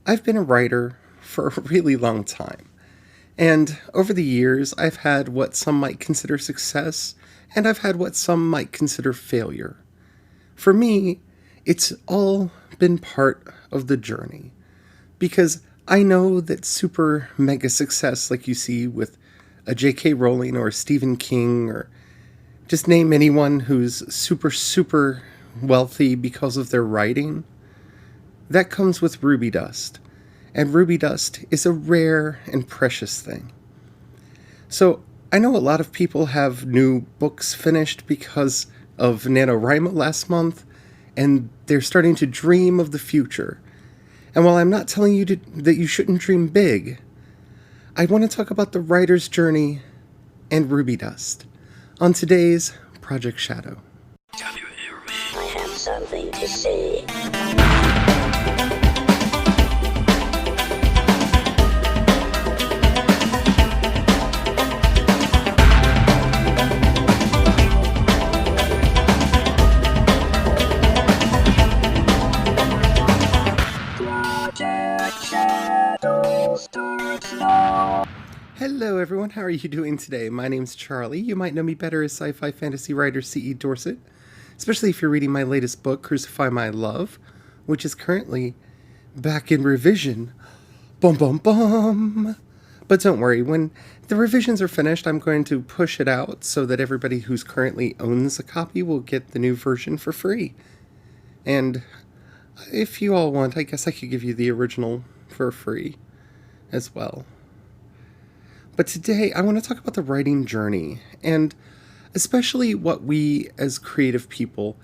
I've been a writer for a really long time, and over the years, I've had what some might consider success, and I've had what some might consider failure. For me, it's all been part of the journey, because I know that super mega success, like you see with a J.K. Rowling or a Stephen King, or just name anyone who's super wealthy because of their writing, that comes with ruby dust. And ruby dust is a rare and precious thing. So I know a lot of people have new books finished because of NaNoWriMo last month, and they're starting to dream of the future. And while I'm not telling you that you shouldn't dream big, I want to talk about the writer's journey and ruby dust on today's Project Shadow. Can you hear me? I have something to say. Project Shadow starts now. Hello everyone, how are you doing today? My name's Charlie. You might know me better as sci-fi fantasy writer C.E. Dorset, especially if you're reading my latest book, Crucify My Love, which is currently back in revision. Bum bum bum! But don't worry, when the revisions are finished, I'm going to push it out so that everybody who's currently owns a copy will get the new version for free. And if you all want, I guess I could give you the original for free as well. But today, I want to talk about the writing journey, and especially what we as creative people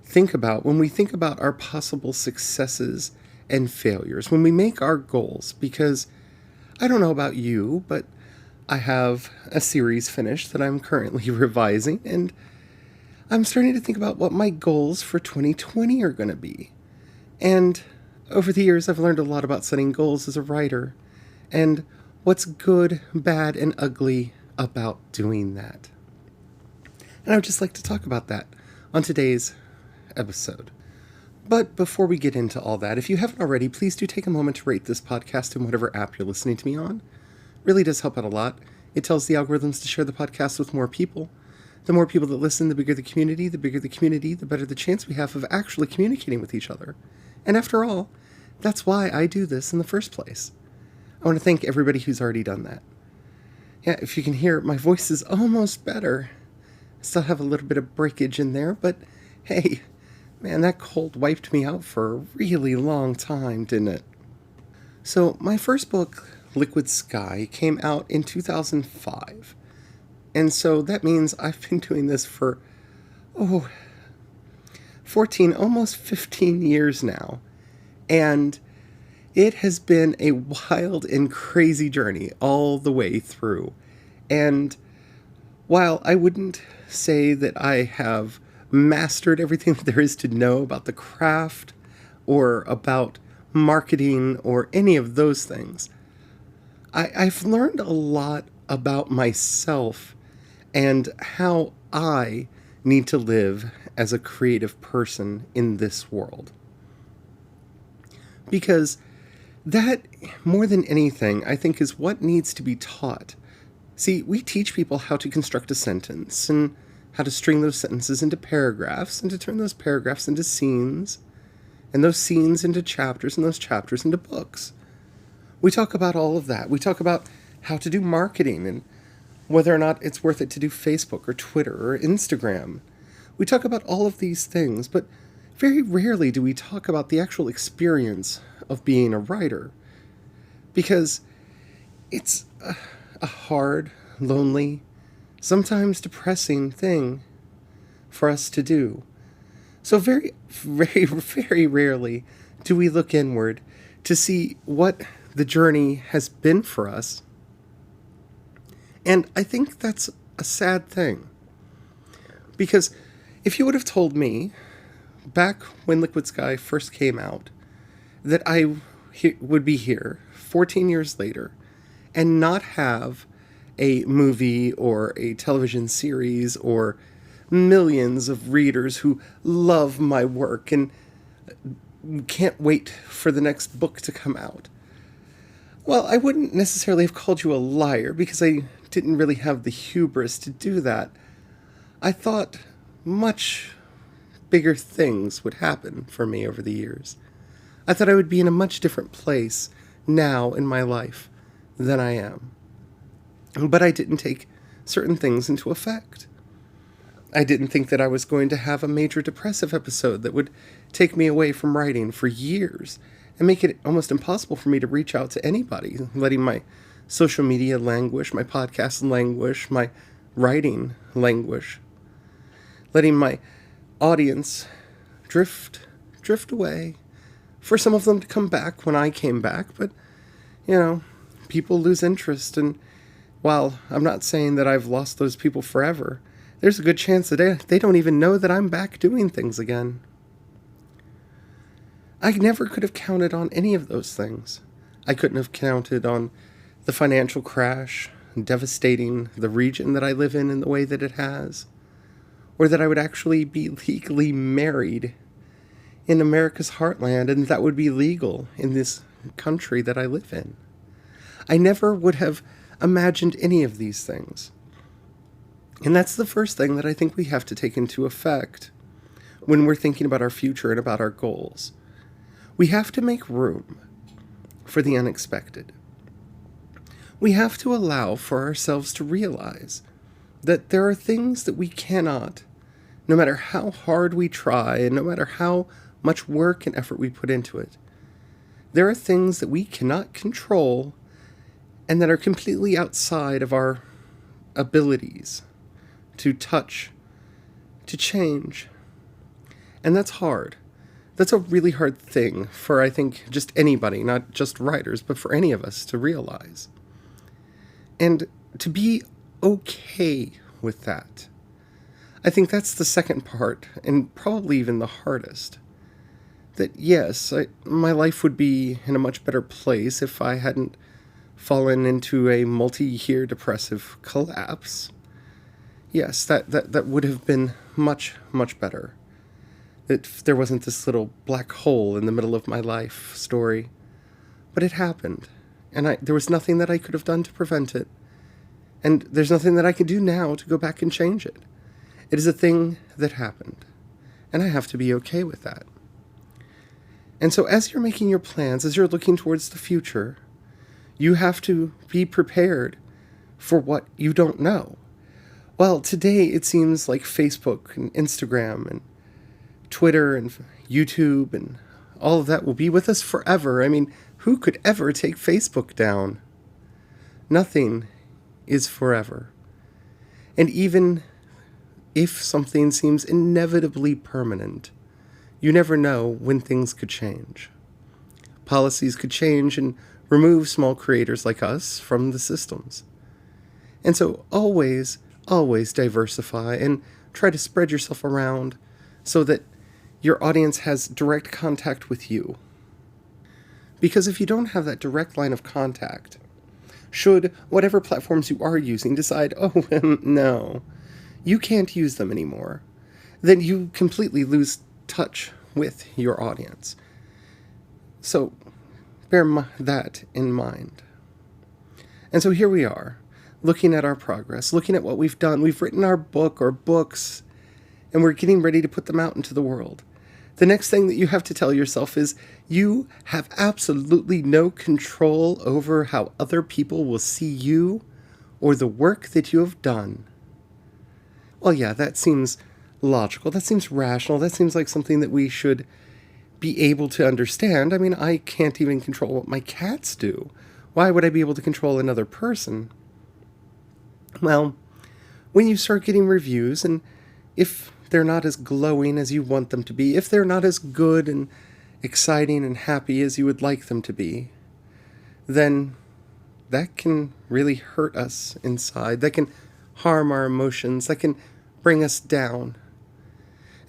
think about when we think about our possible successes and failures, when we make our goals, because I don't know about you, but I have a series finished that I'm currently revising, and I'm starting to think about what my goals for 2020 are going to be. And over the years, I've learned a lot about setting goals as a writer, and what's good, bad, and ugly about doing that. And I would just like to talk about that on today's episode. But before we get into all that, if you haven't already, please do take a moment to rate this podcast in whatever app you're listening to me on. It really does help out a lot. It tells the algorithms to share the podcast with more people. The more people that listen, the bigger the community, the better the chance we have of actually communicating with each other. And after all, that's why I do this in the first place. I want to thank everybody who's already done that. Yeah, if you can hear, my voice is almost better. I still have a little bit of breakage in there, but hey, man, that cold wiped me out for a really long time, didn't it? So my first book, Liquid Sky, came out in 2005. And so that means I've been doing this for, 14, almost 15 years now. And it has been a wild and crazy journey all the way through. And while I wouldn't say that I have mastered everything that there is to know about the craft or about marketing or any of those things, I've learned a lot about myself and how I need to live as a creative person in this world. Because that, more than anything, I think is what needs to be taught. See, we teach people how to construct a sentence and how to string those sentences into paragraphs and to turn those paragraphs into scenes and those scenes into chapters and those chapters into books. We talk about all of that. We talk about how to do marketing and whether or not it's worth it to do Facebook or Twitter or Instagram. We talk about all of these things, but very rarely do we talk about the actual experience of being a writer. Because it's a hard, lonely, sometimes depressing thing for us to do. So very rarely do we look inward to see what the journey has been for us. And I think that's a sad thing. Because if you would have told me, back when Liquid Sky first came out, that I would be here 14 years later and not have a movie or a television series or millions of readers who love my work and can't wait for the next book to come out. Well, I wouldn't necessarily have called you a liar because I didn't really have the hubris to do that. I thought much bigger things would happen for me over the years. I thought I would be in a much different place now in my life than I am. But I didn't take certain things into effect. I didn't think that I was going to have a major depressive episode that would take me away from writing for years and make it almost impossible for me to reach out to anybody, letting my social media languish, my podcast languish, my writing languish, letting my audience drift away, for some of them to come back when I came back. But, people lose interest, and while I'm not saying that I've lost those people forever, there's a good chance that they don't even know that I'm back doing things again. I never could have counted on any of those things. I couldn't have counted on the financial crash devastating the region that I live in the way that it has, or that I would actually be legally married in America's heartland, and that would be legal in this country that I live in. I never would have imagined any of these things. And that's the first thing that I think we have to take into effect when we're thinking about our future and about our goals. We have to make room for the unexpected. We have to allow for ourselves to realize that there are things that we cannot, no matter how hard we try and no matter how much work and effort we put into it, there are things that we cannot control and that are completely outside of our abilities to touch, to change. And that's hard. That's a really hard thing for, I think, just anybody, not just writers, but for any of us to realize. And to be okay with that. I think that's the second part, and probably even the hardest. That yes, my life would be in a much better place if I hadn't fallen into a multi-year depressive collapse. Yes, that would have been much, much better. If there wasn't this little black hole in the middle of my life story. But it happened, and there was nothing that I could have done to prevent it. And there's nothing that I can do now to go back and change it. It is a thing that happened, and I have to be okay with that. And so as you're making your plans, as you're looking towards the future, you have to be prepared for what you don't know. Well, today it seems like Facebook and Instagram and Twitter and YouTube and all of that will be with us forever. I mean, who could ever take Facebook down? Nothing is forever. And even if something seems inevitably permanent, you never know when things could change. Policies could change and remove small creators like us from the systems. And so always diversify and try to spread yourself around so that your audience has direct contact with you. Because if you don't have that direct line of contact, should whatever platforms you are using decide, no, you can't use them anymore, then you completely lose touch with your audience. So bear that in mind. And so here we are, looking at our progress, looking at what we've done. We've written our book or books, and we're getting ready to put them out into the world. The next thing that you have to tell yourself is you have absolutely no control over how other people will see you or the work that you have done. Well, yeah, that seems logical. That seems rational. That seems like something that we should be able to understand. I mean, I can't even control what my cats do. Why would I be able to control another person? Well, when you start getting reviews, and if they're not as glowing as you want them to be, if they're not as good and exciting and happy as you would like them to be, then that can really hurt us inside. That can harm our emotions. That can bring us down.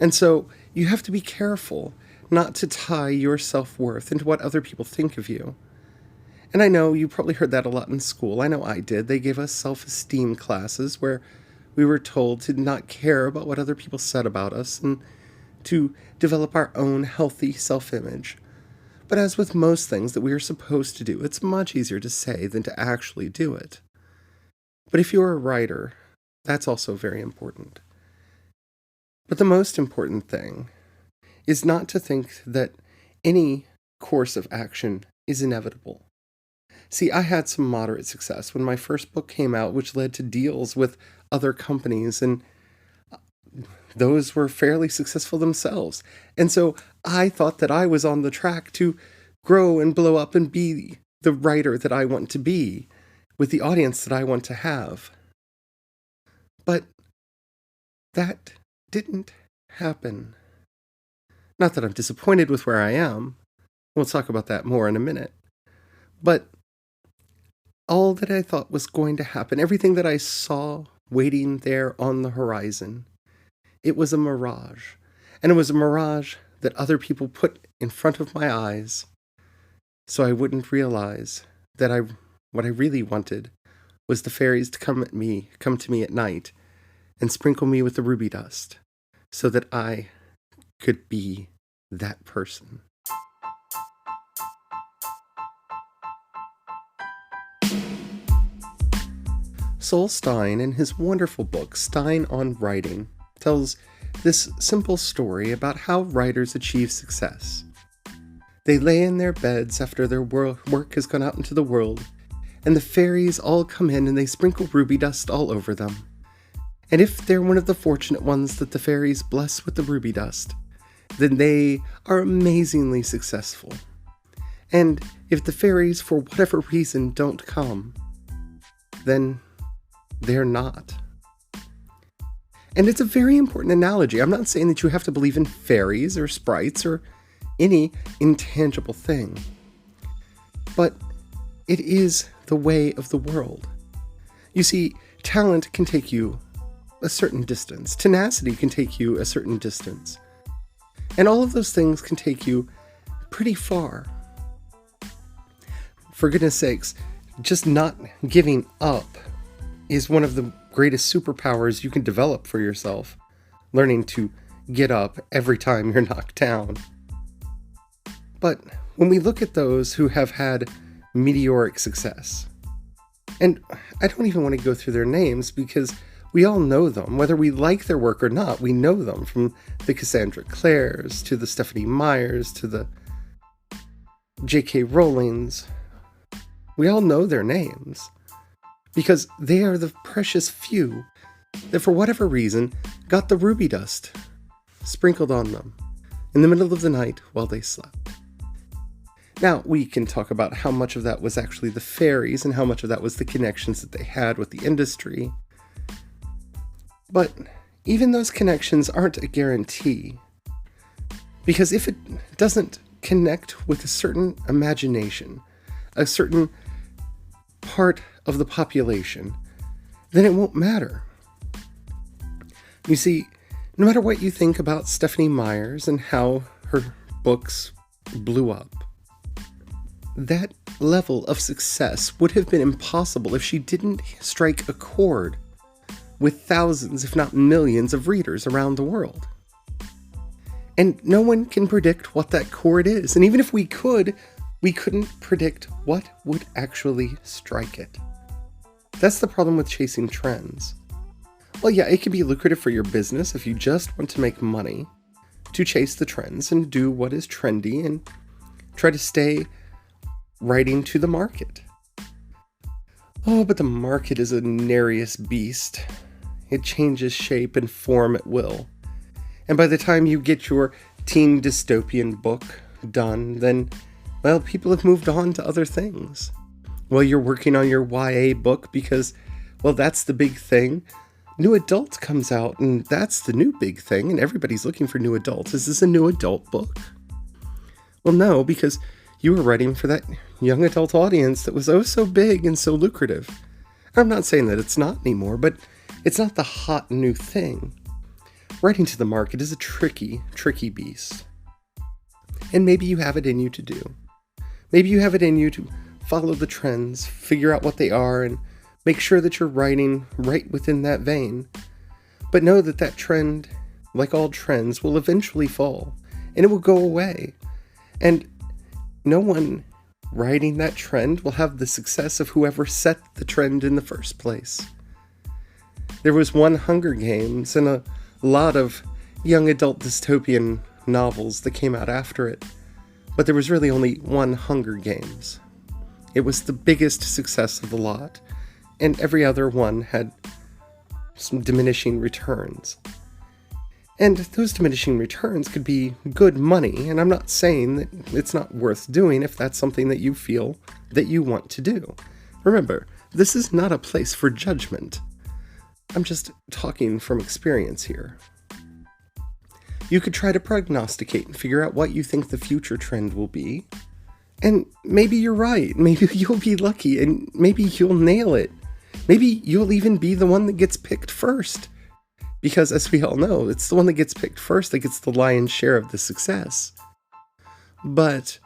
And so you have to be careful not to tie your self-worth into what other people think of you. And I know you probably heard that a lot in school. I know I did. They gave us self-esteem classes where we were told to not care about what other people said about us and to develop our own healthy self-image. But as with most things that we are supposed to do, it's much easier to say than to actually do it. But if you're a writer, that's also very important. But the most important thing is not to think that any course of action is inevitable. See, I had some moderate success when my first book came out, which led to deals with other companies, and those were fairly successful themselves. And so I thought that I was on the track to grow and blow up and be the writer that I want to be, with the audience that I want to have. But that didn't happen. Not that I'm disappointed with where I am. We'll talk about that more in a minute. But all that I thought was going to happen, everything that I saw waiting there on the horizon, it was a mirage. And it was a mirage that other people put in front of my eyes so I wouldn't realize that what I really wanted was the fairies to come to me at night and sprinkle me with the ruby dust so that I could be that person. Sol Stein, in his wonderful book, Stein on Writing, tells this simple story about how writers achieve success. They lay in their beds after their work has gone out into the world, and the fairies all come in and they sprinkle ruby dust all over them. And if they're one of the fortunate ones that the fairies bless with the ruby dust, then they are amazingly successful. And if the fairies, for whatever reason, don't come, then they're not. And it's a very important analogy. I'm not saying that you have to believe in fairies or sprites or any intangible thing. But it is the way of the world. You see, talent can take you a certain distance. Tenacity can take you a certain distance. And all of those things can take you pretty far. For goodness sakes, just not giving up is one of the greatest superpowers you can develop for yourself. Learning to get up every time you're knocked down. But when we look at those who have had meteoric success, and I don't even want to go through their names because we all know them, whether we like their work or not, we know them, from the Cassandra Clares to the Stephanie Meyers to the J.K. Rowlings. We all know their names because they are the precious few that for whatever reason got the ruby dust sprinkled on them in the middle of the night while they slept. Now, we can talk about how much of that was actually the fairies and how much of that was the connections that they had with the industry. But even those connections aren't a guarantee. Because if it doesn't connect with a certain imagination, a certain part of the population, then it won't matter. You see, no matter what you think about Stephanie Meyers and how her books blew up, that level of success would have been impossible if she didn't strike a chord with thousands, if not millions, of readers around the world. And no one can predict what that chord is. And even if we could, we couldn't predict what would actually strike it. That's the problem with chasing trends. Well, yeah, it can be lucrative for your business if you just want to make money, to chase the trends and do what is trendy and try to stay writing to the market. Oh, but the market is a nefarious beast. It changes shape and form at will. And by the time you get your teen dystopian book done, then, well, people have moved on to other things. Well, you're working on your YA book because, well, that's the big thing. New Adult comes out, and that's the new big thing, and everybody's looking for new adults. Is this a new adult book? Well, no, because you were writing for that young adult audience that was oh so big and so lucrative. And I'm not saying that it's not anymore, but it's not the hot new thing. Writing to the market is a tricky, tricky beast. And maybe you have it in you to do. Maybe you have it in you to follow the trends, figure out what they are, and make sure that you're writing right within that vein. But know that that trend like all trends, will eventually fall, and it will go away. And no one riding that trend will have the success of whoever set the trend in the first place. There was one Hunger Games and a lot of young adult dystopian novels that came out after it, but there was really only one Hunger Games. It was the biggest success of the lot, and every other one had some diminishing returns. And those diminishing returns could be good money, and I'm not saying that it's not worth doing if that's something that you feel that you want to do. Remember, this is not a place for judgment. I'm just talking from experience here. You could try to prognosticate and figure out what you think the future trend will be. And maybe you're right. Maybe you'll be lucky, and maybe you'll nail it. Maybe you'll even be the one that gets picked first. Because as we all know, it's the one that gets picked first that gets the lion's share of the success. But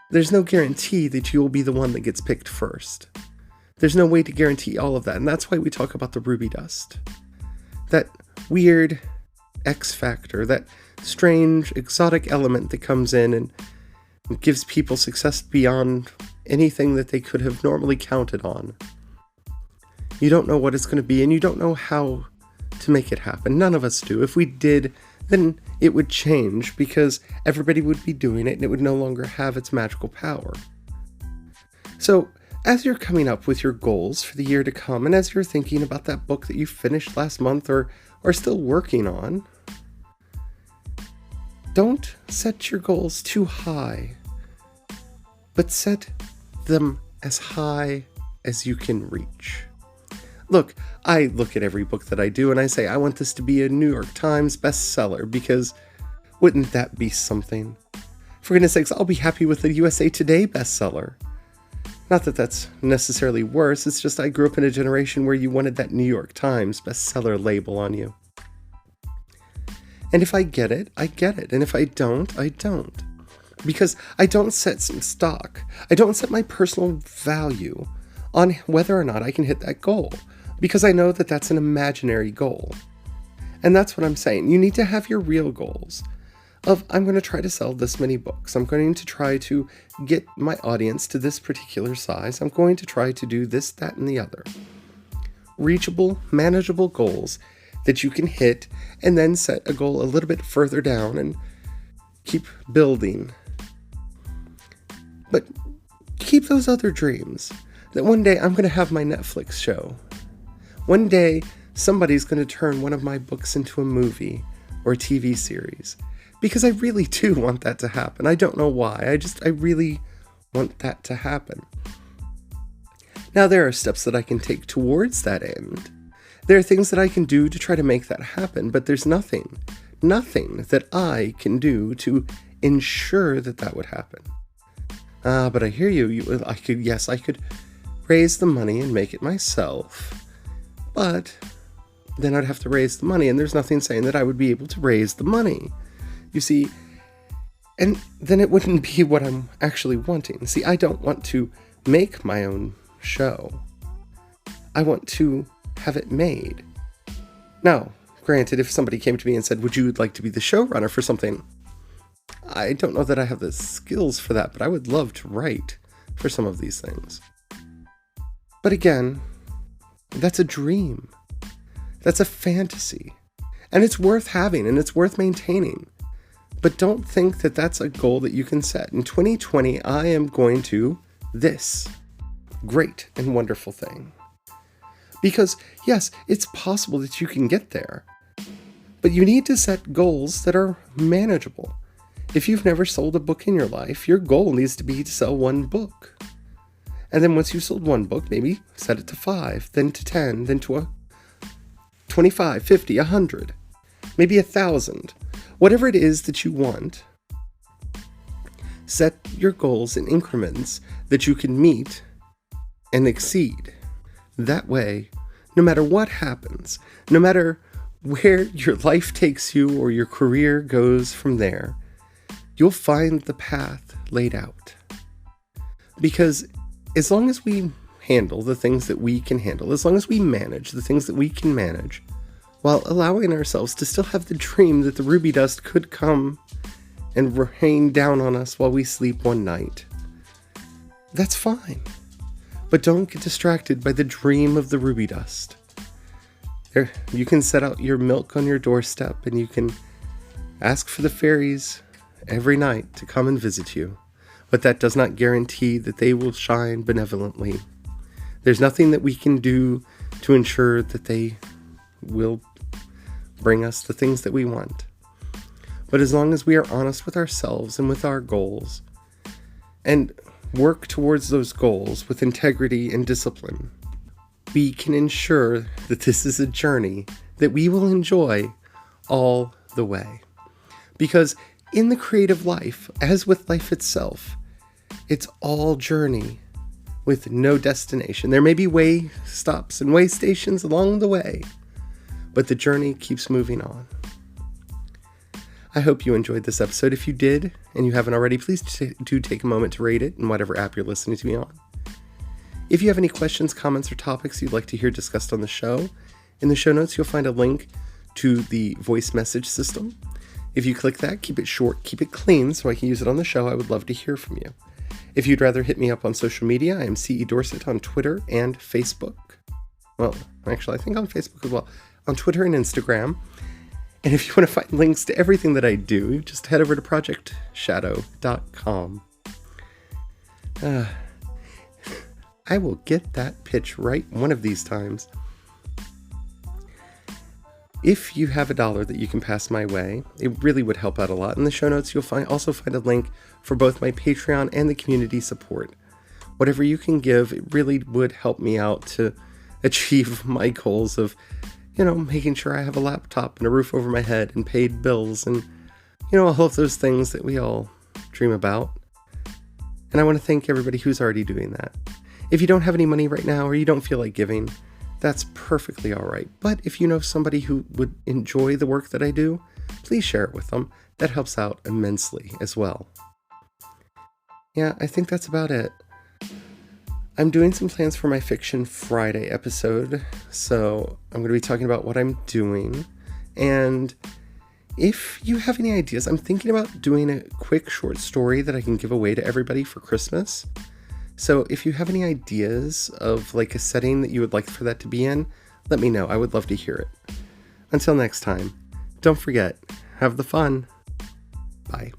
there's no guarantee that you'll be the one that gets picked first. There's no way to guarantee all of that, and that's why we talk about the ruby dust. That weird X factor, that strange, exotic element that comes in and gives people success beyond anything that they could have normally counted on. You don't know what it's going to be, and you don't know how to make it happen. None of us do. If we did, then it would change because everybody would be doing it and it would no longer have its magical power. So, as you're coming up with your goals for the year to come, and as you're thinking about that book that you finished last month or are still working on, don't set your goals too high, but set them as high as you can reach. Look, I look at every book that I do and I say, I want this to be a New York Times bestseller, because wouldn't that be something? For goodness sakes, I'll be happy with a USA Today bestseller. Not that that's necessarily worse, it's just I grew up in a generation where you wanted that New York Times bestseller label on you. And if I get it, I get it. And if I don't, I don't. Because I don't set some stock. I don't set my personal value on whether or not I can hit that goal. Because I know that that's an imaginary goal. And that's what I'm saying. You need to have your real goals of, I'm going to try to sell this many books. I'm going to try to get my audience to this particular size. I'm going to try to do this, that, and the other. Reachable, manageable goals that you can hit, and then set a goal a little bit further down and keep building. But keep those other dreams. That one day I'm going to have my Netflix show. One day somebody's going to turn one of my books into a movie or a TV series. Because I really do want that to happen. I don't know why. I really want that to happen. Now there are steps that I can take towards that end. There are things that I can do to try to make that happen, but there's nothing that I can do to ensure that that would happen. But I hear you. I could raise the money and make it myself. But then I'd have to raise the money, and there's nothing saying that I would be able to raise the money. You see, and then it wouldn't be what I'm actually wanting. See, I don't want to make my own show. I want to have it made. Now, granted, if somebody came to me and said, would you like to be the showrunner for something? I don't know that I have the skills for that, but I would love to write for some of these things. But again, that's a dream. That's a fantasy. And it's worth having, and it's worth maintaining. But don't think that that's a goal that you can set. In 2020, I am going to this great and wonderful thing. Because, yes, it's possible that you can get there. But you need to set goals that are manageable. If you've never sold a book in your life, your goal needs to be to sell one book. And then once you've sold one book, maybe set it to 5, then to 10, then to 25, 50, 100, maybe 1,000. Whatever it is that you want, set your goals in increments that you can meet and exceed. That way, no matter what happens, no matter where your life takes you or your career goes from there, you'll find the path laid out. Because as long as we handle the things that we can handle, as long as we manage the things that we can manage, while allowing ourselves to still have the dream that the ruby dust could come and rain down on us while we sleep one night. That's fine. But don't get distracted by the dream of the ruby dust. You can set out your milk on your doorstep and you can ask for the fairies every night to come and visit you. But that does not guarantee that they will shine benevolently. There's nothing that we can do to ensure that they will bring us the things that we want. But as long as we are honest with ourselves and with our goals, and work towards those goals with integrity and discipline, we can ensure that this is a journey that we will enjoy all the way. Because in the creative life, as with life itself, it's all journey with no destination. There may be way stops and way stations along the way, but the journey keeps moving on. I hope you enjoyed this episode. If you did, and you haven't already, please do take a moment to rate it in whatever app you're listening to me on. If you have any questions, comments, or topics you'd like to hear discussed on the show, in the show notes you'll find a link to the voice message system. If you click that, keep it short, keep it clean so I can use it on the show. I would love to hear from you. If you'd rather hit me up on social media, I am CE Dorset on Twitter and Facebook. Well, actually, I think on Facebook as well. On Twitter and Instagram. And if you want to find links to everything that I do, just head over to projectshadow.com. I will get that pitch right one of these times. If you have $1 that you can pass my way, it really would help out a lot. In the show notes, you'll also find a link for both my Patreon and the community support. Whatever you can give, it really would help me out to achieve my goals of, making sure I have a laptop and a roof over my head and paid bills and, all of those things that we all dream about. And I want to thank everybody who's already doing that. If you don't have any money right now or you don't feel like giving, that's perfectly all right. But if you know somebody who would enjoy the work that I do, please share it with them. That helps out immensely as well. Yeah, I think that's about it. I'm doing some plans for my Fiction Friday episode, so I'm going to be talking about what I'm doing. And if you have any ideas, I'm thinking about doing a quick short story that I can give away to everybody for Christmas. So if you have any ideas of like a setting that you would like for that to be in, let me know. I would love to hear it. Until next time, don't forget, have the fun. Bye.